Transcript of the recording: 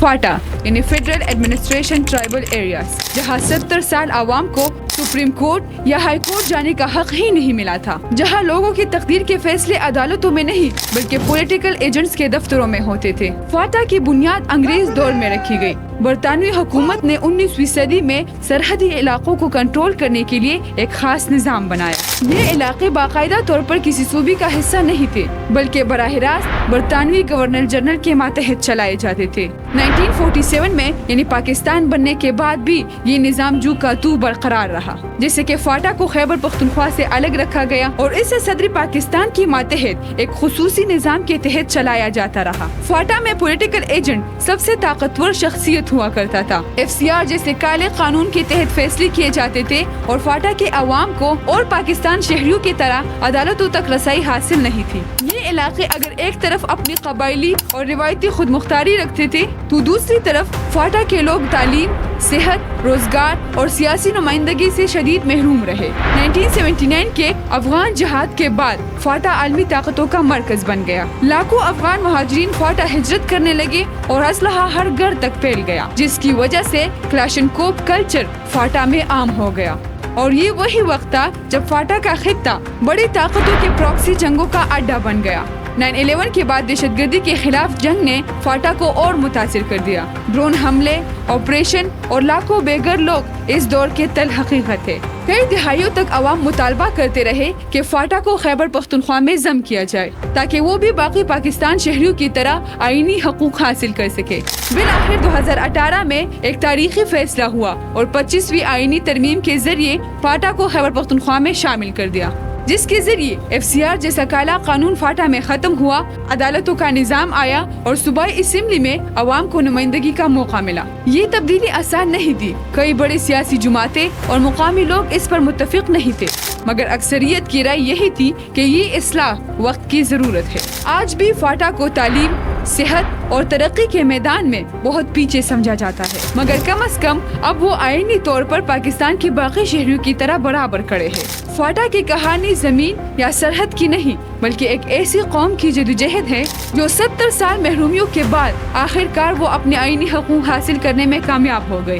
FATA یعنی federal administration tribal areas, جہاں 70 سال عوام کو سپریم کورٹ یا ہائی کورٹ جانے کا حق ہی نہیں ملا تھا، جہاں لوگوں کی تقدیر کے فیصلے عدالتوں میں نہیں بلکہ پولیٹیکل ایجنٹس کے دفتروں میں ہوتے تھے۔ فاٹا کی بنیاد انگریز دور میں رکھی گئی۔ برطانوی حکومت نے 19ویں صدی میں سرحدی علاقوں کو کنٹرول کرنے کے لیے ایک خاص نظام بنایا۔ یہ علاقے باقاعدہ طور پر کسی صوبے کا حصہ نہیں تھے بلکہ براہ راست برطانوی گورنر جنرل کے ماتحت چلائے جاتے تھے۔ 1947 میں یعنی پاکستان بننے کے بعد بھی یہ نظام جو کا تو برقرار رہا، جیسے کہ فاٹا کو خیبر پختونخوا سے الگ رکھا گیا اور اسے صدر پاکستان کی ماتحت ایک خصوصی نظام کے تحت چلایا جاتا رہا۔ فاٹا میں پولیٹیکل ایجنٹ سب سے طاقتور شخصیت ہوا کرتا تھا۔ FCR جیسے کالے قانون کے تحت فیصلے کیے جاتے تھے اور فاٹا کے عوام کو اور پاکستان شہریوں کی طرح عدالتوں تک رسائی حاصل نہیں تھی۔ یہ علاقے اگر ایک طرف اپنی قبائلی اور روایتی خود مختاری رکھتے تھے تو دوسری طرف فاٹا کے لوگ تعلیم، صحت، روزگار اور سیاسی نمائندگی سے شدید محروم رہے۔ 1979 کے افغان جہاد کے بعد فاٹا عالمی طاقتوں کا مرکز بن گیا۔ لاکھوں افغان مہاجرین فاٹا ہجرت کرنے لگے اور اسلحہ ہر گھر تک پھیل گیا، جس کی وجہ سے کلاشنکوف کلچر فاٹا میں عام ہو گیا۔ اور یہ وہی وقت تھا جب فاٹا کا خطہ بڑی طاقتوں کے پراکسی جنگوں کا اڈا بن گیا۔ 9/11 کے بعد دہشت گردی کے خلاف جنگ نے فاٹا کو اور متاثر کر دیا۔ ڈرون حملے، آپریشن اور لاکھوں بے گھر لوگ اس دور کے تل حقیقت تھے۔ کئی دہائیوں تک عوام مطالبہ کرتے رہے کہ فاٹا کو خیبر پختونخوا میں ضم کیا جائے تاکہ وہ بھی باقی پاکستان شہریوں کی طرح آئینی حقوق حاصل کر سکے۔ بالآخر 2018 میں ایک تاریخی فیصلہ ہوا اور 25ویں آئینی ترمیم کے ذریعے فاٹا کو خیبر پختونخوا میں شامل کر دیا، جس کے ذریعے FCR جیسا کالا قانون فاٹا میں ختم ہوا، عدالتوں کا نظام آیا اور صوبائی اسمبلی میں عوام کو نمائندگی کا موقع ملا۔ یہ تبدیلی آسان نہیں تھی، کئی بڑی سیاسی جماعتیں اور مقامی لوگ اس پر متفق نہیں تھے، مگر اکثریت کی رائے یہی تھی کہ یہ اصلاح وقت کی ضرورت ہے۔ آج بھی فاٹا کو تعلیم، صحت اور ترقی کے میدان میں بہت پیچھے سمجھا جاتا ہے، مگر کم از کم اب وہ آئینی طور پر پاکستان کے باقی شہریوں کی طرح برابر کھڑے ہیں۔ فاٹا کی کہانی زمین یا سرحد کی نہیں بلکہ ایک ایسی قوم کی جدوجہد ہے جو 70 سال محرومیوں کے بعد آخر کار وہ اپنے آئینی حقوق حاصل کرنے میں کامیاب ہو گئے۔